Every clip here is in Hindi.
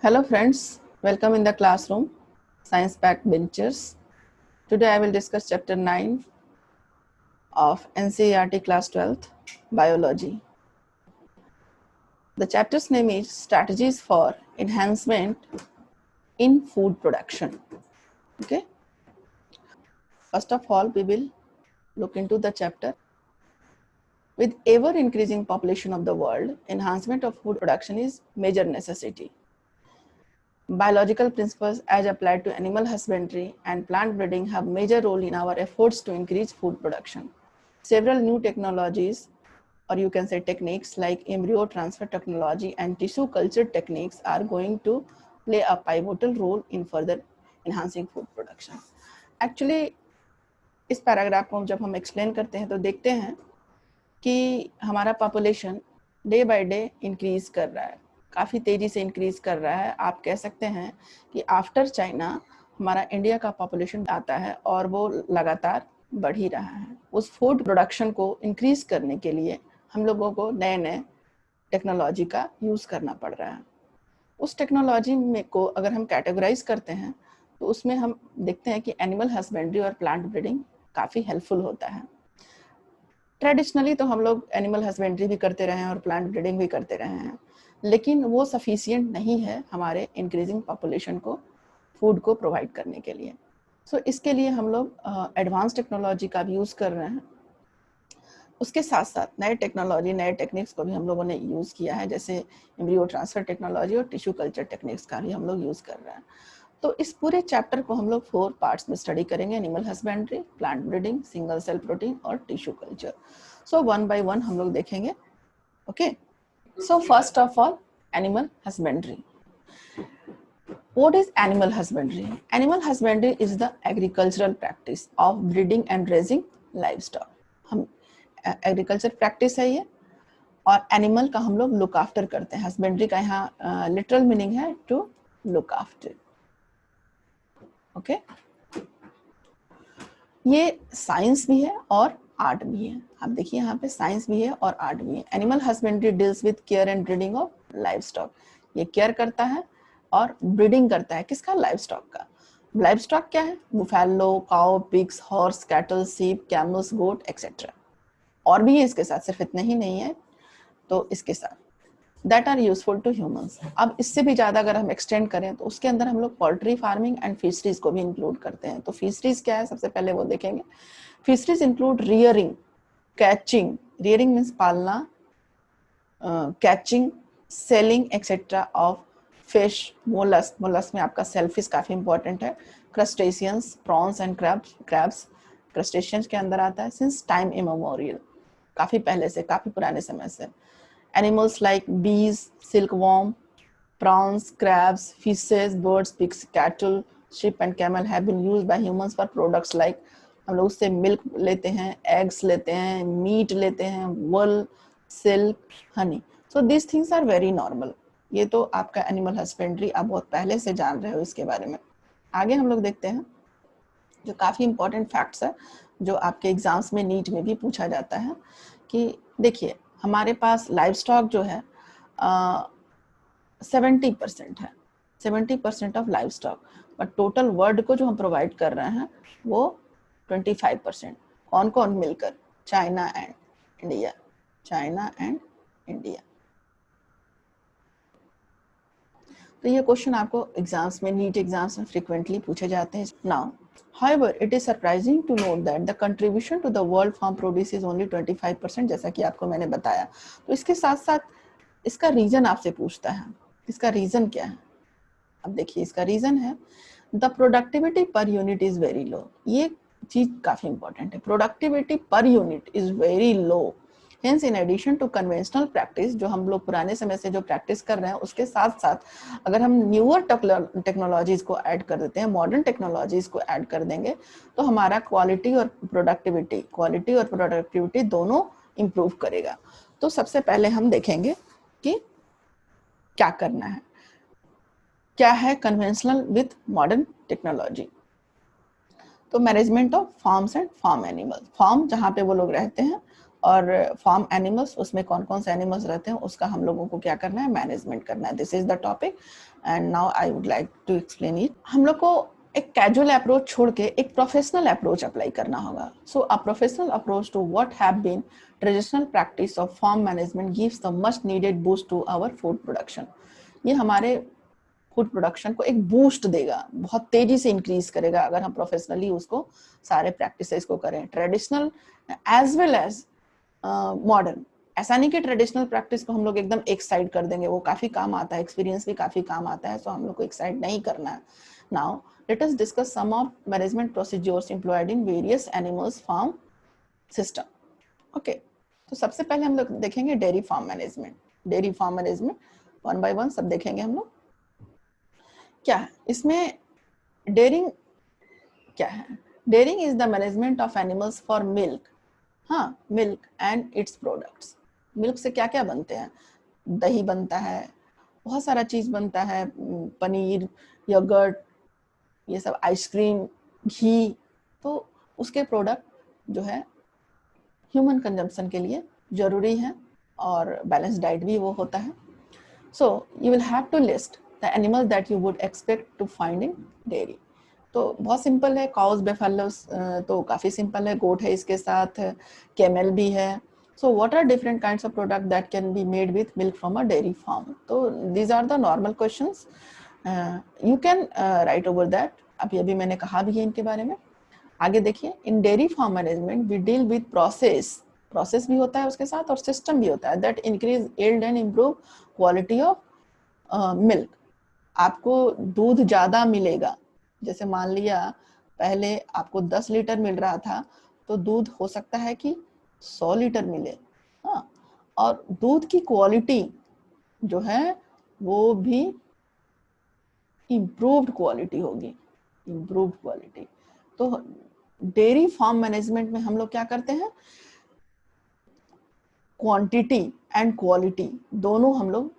Hello friends, welcome in the classroom, Science Packed Benchers. Today I will discuss chapter 9 of NCERT class 12th, Biology. The chapter's name is Strategies for Enhancement in Food Production. Okay. First of all, we will look into the chapter. With ever increasing population of the world, enhancement of food production is major necessity. Biological principles as applied to animal husbandry and plant breeding have major role in our efforts to increase food production. Several new technologies, or you can say techniques like embryo transfer technology and tissue culture techniques are going to play a pivotal role in further enhancing food production. Actually, इस पैराग्राफ को जब हम एक्सप्लेन करते हैं तो देखते हैं कि हमारा population day by day increase कर रहा है, काफ़ी तेज़ी से इंक्रीज कर रहा है. आप कह सकते हैं कि आफ्टर चाइना हमारा इंडिया का पॉपुलेशन आता है और वो लगातार बढ़ ही रहा है. उस फूड प्रोडक्शन को इंक्रीज करने के लिए हम लोगों को नए नए टेक्नोलॉजी का यूज़ करना पड़ रहा है. उस टेक्नोलॉजी में को अगर हम कैटेगराइज करते हैं तो उसमें हम देखते हैं कि एनिमल हस्बेंड्री और प्लांट ब्रीडिंग काफ़ी हेल्पफुल होता है. ट्रेडिशनली तो हम लोग एनिमल हस्बेंड्री भी करते रहे हैं और प्लांट ब्रीडिंग भी करते रहे हैं, लेकिन वो सफिशिएंट नहीं है हमारे इंक्रीजिंग पॉपुलेशन को फूड को प्रोवाइड करने के लिए. सो इसके लिए हम लोग एडवांस टेक्नोलॉजी का भी यूज़ कर रहे हैं. उसके साथ साथ नए टेक्नोलॉजी, नए टेक्निक्स को भी हम लोगों ने यूज़ किया है, जैसे एम्ब्रियो ट्रांसफर टेक्नोलॉजी और टिश्यू कल्चर टेक्निक्स का भी हम लोग यूज़ कर रहे हैं. तो इस पूरे चैप्टर को हम लोग 4 पार्ट्स में स्टडी करेंगे: animal husbandry, plant breeding, single cell protein और tissue culture. So one by one हम लोग देखेंगे. Okay, so first of all animal husbandry. What is animal husbandry? Animal husbandry is the agricultural practice of breeding and raising livestock. हम एग्रीकल्चर प्रैक्टिस है ये, और एनिमल का हम लोग लुक आफ्टर करते हैं. हस्बेंड्री का यहाँ लिटरल मीनिंग है टू लुक आफ्टर. ओके, ये साइंस भी है और आर्ट भी है. आप देखिए यहाँ पे साइंस भी है और आर्ट भी है. Animal husbandry deals with care and breeding of livestock. ये केयर करता है और ब्रीडिंग करता है किसका? लाइवस्टॉक का. लाइवस्टॉक क्या है? Buffalo, cow, pigs, horse, cattle, sheep, camels, goat etcetera. और भी है इसके साथ, सिर्फ इतना ही नहीं है. तो इसके साथ that are useful to humans. अब इससे भी ज़्यादा अगर हम एक्सटेंड करें तो उसके अंदर हम लोग पोल्ट्री फार्मिंग एंड फिशरीज को भी इंक्लूड करते हैं. तो फिशरीज क्या है, सबसे पहले वो देखेंगे. Fisheries include rearing, catching. Rearing means पालना, catching, selling etcetera of fish, mollusc. Mollusc में आपका सेलफिश काफ़ी इंपॉर्टेंट है. Crustaceans, prawns and crabs crustaceans के अंदर आता है. सिंस टाइम इमेमोरियल, काफ़ी पहले से, काफ़ी पुराने समय से. Animals like bees, silkworm, prawns, crabs, fishes, birds, pigs, cattle, sheep and camel have been used by humans for products like, हम लोग उससे मिल्क लेते हैं, एग्स लेते हैं, मीट लेते हैं, wool, silk, honey. So this things are very normal. ये तो आपका एनिमल हस्बेंड्री आप बहुत पहले से जान रहे हो इसके बारे में. आगे हम लोग देखते हैं जो काफ़ी इंपॉर्टेंट फैक्ट्स है जो आपके एग्जाम्स में, नीट में भी पूछा जाता है. कि देखिए हमारे पास लाइव स्टॉक जो है 70% है, 70% of live stock. But total world को जो हम प्रोवाइड कर रहे हैं वो 25%. कौन कौन मिलकर? China and India. China and India. तो ये क्वेश्चन आपको एग्जाम्स में, नीट एग्जाम्स में फ्रिक्वेंटली पूछे जाते हैं. Now however it is surprising to note that the contribution to the world farm produce is only 25%, जैसा कि आपको मैंने बताया. तो इसके साथ साथ इसका रीजन आपसे पूछता है. इसका रीजन क्या है? अब देखिए इसका रीजन है the productivity per unit is very low. ये चीज काफी इंपॉर्टेंट है. Productivity per unit is very low. Hence, in addition to conventional practice, जो हम लोग पुराने समय से जो प्रैक्टिस कर रहे हैं, उसके साथ साथ अगर हम न्यूअर टेक्नोलॉजीज को ऐड कर देते हैं, मॉडर्न टेक्नोलॉजीज को ऐड कर देंगे, तो हमारा क्वालिटी और प्रोडक्टिविटी दोनों इम्प्रूव करेगा. तो सबसे पहले हम देखेंगे कि क्या करना है. क्या है कन्वेंशनल विथ मॉडर्न टेक्नोलॉजी? तो management of farms and farm animals. Farm जहाँ पे वो लोग रहते हैं और फार्म एनिमल्स, उसमें कौन कौन से एनिमल्स रहते हैं उसका हम लोगों को क्या करना है, मैनेजमेंट करना है. This is the topic and now I would like to explain it. हम लोग को एक कैजुअल अप्रोच छोड़ के एक प्रोफेशनल अप्रोच अप्लाई करना होगा. So a professional approach to what have been traditional practice of farm management gives the much needed boost to our food production. ये हमारे फूड प्रोडक्शन को एक बूस्ट देगा, बहुत तेजी से इंक्रीज करेगा अगर हम प्रोफेशनली उसको सारे प्रैक्टिसेस को करें, traditional as well as modern. ऐसा नहीं कि ट्रेडिशनल प्रैक्टिस को हम लोग एकदम एक साइड कर देंगे, वो काफी काम आता है, एक्सपीरियंस भी काफी काम आता है, तो हम लोग को एक साइड नहीं करना है. Now let us discuss some of management procedures employed in various animals farm system. Okay, तो सबसे पहले हम लोग देखेंगे dairy farm management. Dairy farm management one by one सब देखेंगे हम लोग. क्या है इसमें डेयरिंग? क्या है dairying? Is the management of animals for milk. हाँ, milk and its products. Milk से क्या क्या बनते हैं? दही बनता है, बहुत सारा चीज बनता है, पनीर, योगर्ट, ये सब, आइसक्रीम, घी. तो उसके प्रोडक्ट जो है ह्यूमन कंजम्पशन के लिए जरूरी है और बैलेंस डाइट भी वो होता है. So you will have to list the animals that you would expect to find in dairy. तो बहुत सिंपल है, काउस, बेफालोस तो काफी सिंपल है, गोट है, इसके साथ कैमल भी है. So what are different kinds of product that can be made with milk from a dairy farm. तो these are the normal questions, you can write over that. अभी मैंने कहा भी है इनके बारे में. आगे देखिए, in dairy farm management we deal with process भी होता है उसके साथ और सिस्टम भी होता है that increase yield and improve quality of milk. आपको दूध ज्यादा मिलेगा. जैसे मान लिया पहले आपको 10 लीटर मिल रहा था, तो दूध हो सकता है कि 100 लीटर मिले. हाँ, और दूध की क्वालिटी जो है वो भी इम्प्रूव्ड क्वालिटी होगी, इम्प्रूव्ड क्वालिटी. तो डेयरी फार्म मैनेजमेंट में हम लोग क्या करते हैं, क्वांटिटी एंड क्वालिटी दोनों हम लोग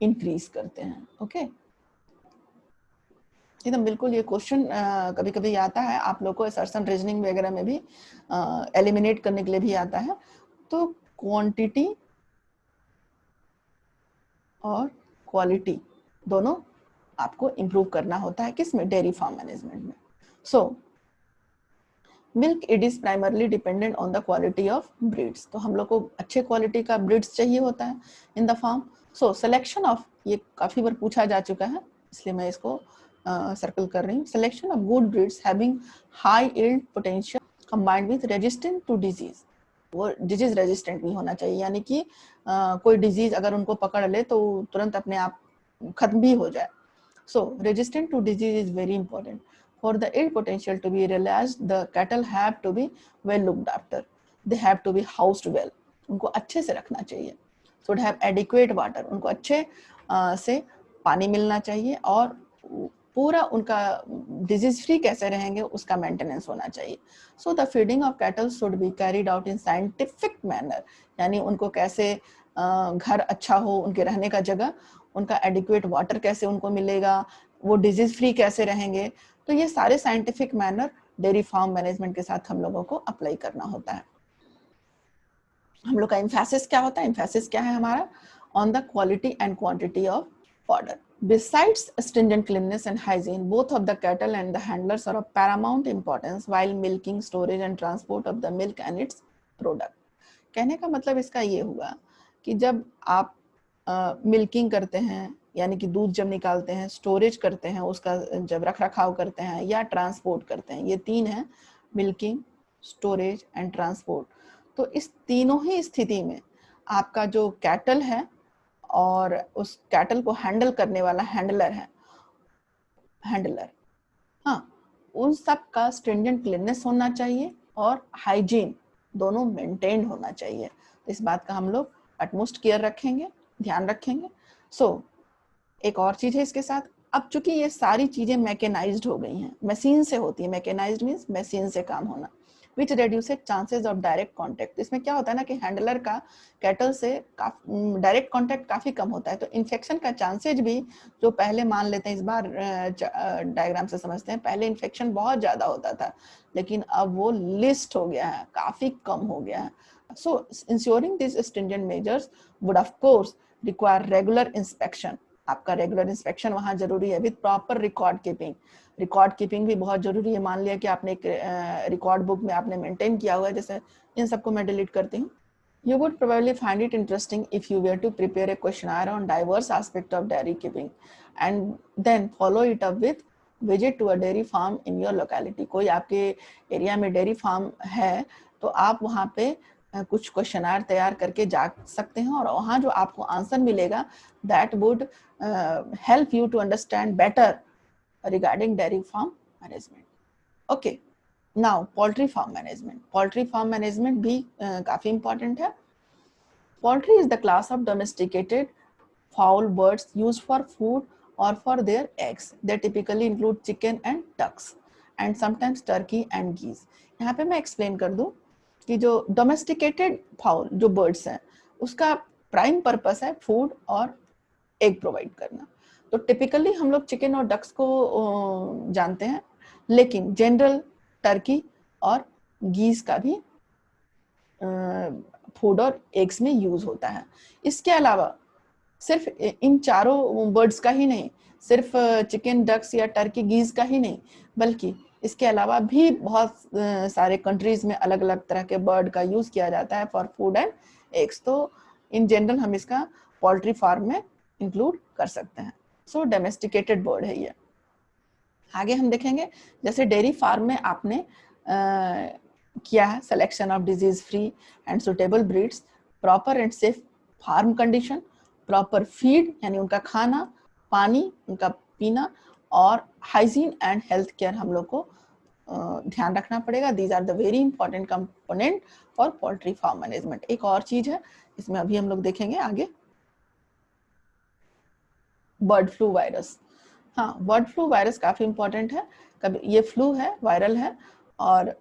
इंक्रीज करते हैं. ओके, एकदम बिल्कुल. ये क्वेश्चन कभी कभी आता है आप लोग को, असर्शन रीजनिंग वगैरह में भी एलिमिनेट करने के लिए भी आता है. तो क्वांटिटी और क्वालिटी दोनों आपको इंप्रूव करना होता है, किसमें? डेयरी फार्म मैनेजमेंट में. So milk it is primarily dependent on the quality of breeds. तो हम लोग को अच्छे क्वालिटी का ब्रीड्स चाहिए होता है in the farm. So selection of, ये काफी बार पूछा जा चुका है इसलिए मैं इसको सर्कल कर रही हूँ. Selection of good breeds having high yield potential combined with resistant to disease. वो डिजीज रेजिस्टेंट भी होना चाहिए, यानी कि कोई डिजीज अगर उनको पकड़ ले तो तुरंत अपने आप खत्म भी हो जाए. So resistant to disease is very important. For the yield potential to be realized, the cattle have to be well looked after. They have to be housed well. उनको अच्छे से रखना चाहिए. Should have adequate water. उनको अच्छे से पानी मिलना चाहिए और पूरा उनका डिजीज फ्री कैसे रहेंगे उसका मेंटेनेंस होना चाहिए. So the feeding of cattle should be carried out in scientific manner. यानी उनको कैसे घर अच्छा हो, उनके रहने का जगह, उनका एडिक्वेट वाटर कैसे उनको मिलेगा, वो डिजीज फ्री कैसे रहेंगे. तो ये सारे scientific manner dairy farm management के साथ हम लोगों को अप्लाई करना होता है. हम लोग का एम्फेसिस क्या होता है? एम्फेसिस क्या है हमारा? On the quality and quantity of fodder. Besides stringent cleanliness and hygiene, both of the cattle and the handlers are of paramount importance while milking, storage and transport of the milk and its product. कहने का मतलब इसका ये हुआ कि जब आप मिल्किंग करते हैं, यानी कि दूध जब निकालते हैं, स्टोरेज करते हैं, उसका जब रख रखाव करते हैं या ट्रांसपोर्ट करते हैं, ये तीन है, मिल्किंग, स्टोरेज एंड ट्रांसपोर्ट. तो इस तीनों ही स्थिति में आपका जो कैटल है और उस कैटल को हैंडल करने वाला हैंडलर है, हाँ, उन सब का स्ट्रिंजेंट क्लीननेस होना चाहिए और हाइजीन दोनों मेंटेन होना चाहिए. तो इस बात का हम लोग अटमोस्ट केयर रखेंगे, ध्यान रखेंगे. सो एक और चीज है इसके साथ, अब चूंकि ये सारी चीजें मैकेनाइज्ड हो गई हैं, मशीन से होती है, मैकेनाइज्ड मींस मशीन से काम होना, विच reduces chances of direct contact. इसमें क्या होता है ना कि हैंडलर का कैटल से डायरेक्ट कांटेक्ट काफी कम होता है, तो इन्फेक्शन का चांसेज भी, जो पहले मान लेते हैं, इस बार डायग्राम से समझते हैं, पहले इन्फेक्शन बहुत ज्यादा होता था लेकिन अब वो लिस्ट हो गया है, काफी कम हो गया है. So ensuring these stringent measures would of course require regular inspection. आपका रेगुलर इंस्पेक्शन वहाँ जरूरी है, with proper record keeping. Record keeping भी बहुत जरूरी है. मान लिया कि आपने एक रिकॉर्ड बुक में आपने मेंटेन किया हुआ है, जैसे इन सबको मैं डिलीट करती हूँ. You would probably find it interesting if you were to prepare a questionnaire on diverse aspects of dairy keeping and then follow it up with visit to a dairy farm in your locality. कोई आपके एरिया में डेयरी फार्म है तो आप वहाँ पे कुछ क्वेश्चनर तैयार करके जा सकते हैं, और वहाँ जो आपको आंसर मिलेगा that would help you to understand better regarding dairy farm management. Okay. Now poultry farm management. Poultry farm management भी काफी important है. Poultry is the class of domesticated fowl birds used for food or for their eggs. They typically include chicken and ducks and sometimes turkey and geese. यहाँ पे मैं explain कर दूँ कि जो domesticated fowl जो birds हैं उसका prime purpose है food और egg provide करना. तो typically हम लोग chicken और ducks को जानते हैं, लेकिन general टर्की और गीज का भी फूड और एग्स में यूज होता है. इसके अलावा सिर्फ इन चारों बर्ड्स का ही नहीं, सिर्फ चिकन डक्स या टर्की गीज का ही नहीं, बल्कि इसके अलावा भी बहुत सारे कंट्रीज में अलग अलग तरह के बर्ड का यूज किया जाता है फॉर फूड एंड एग्स. तो इन जनरल हम इसका पोल्ट्री फार्म में इंक्लूड कर सकते हैं. सो डोमेस्टिकेटेड बर्ड है ये. आगे हम देखेंगे जैसे डेयरी फार्म में आपने किया है selection of disease free and suitable breeds, proper and safe farm condition, proper feed यानी उनका खाना, पानी उनका पीना, और हाइजीन एंड हेल्थ केयर हम लोग को ध्यान रखना पड़ेगा. These are the very important component for poultry farm management. एक और चीज है इसमें अभी हम लोग देखेंगे आगे, बर्ड फ्लू वायरस. हाँ, बर्ड फ्लू वायरस काफी इंपॉर्टेंट है. कभी ये फ्लू है, वायरल है, और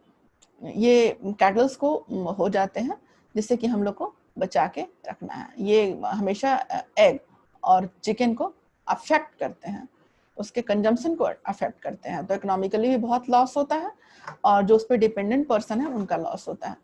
ये कैटल्स को हो जाते हैं, जिससे कि हम लोग को बचा के रखना है. ये हमेशा एग और चिकन को अफेक्ट करते हैं, उसके कंजम्पशन को अफेक्ट करते हैं. तो इकोनॉमिकली भी बहुत लॉस होता है, और जो उस पर डिपेंडेंट पर्सन है उनका लॉस होता है.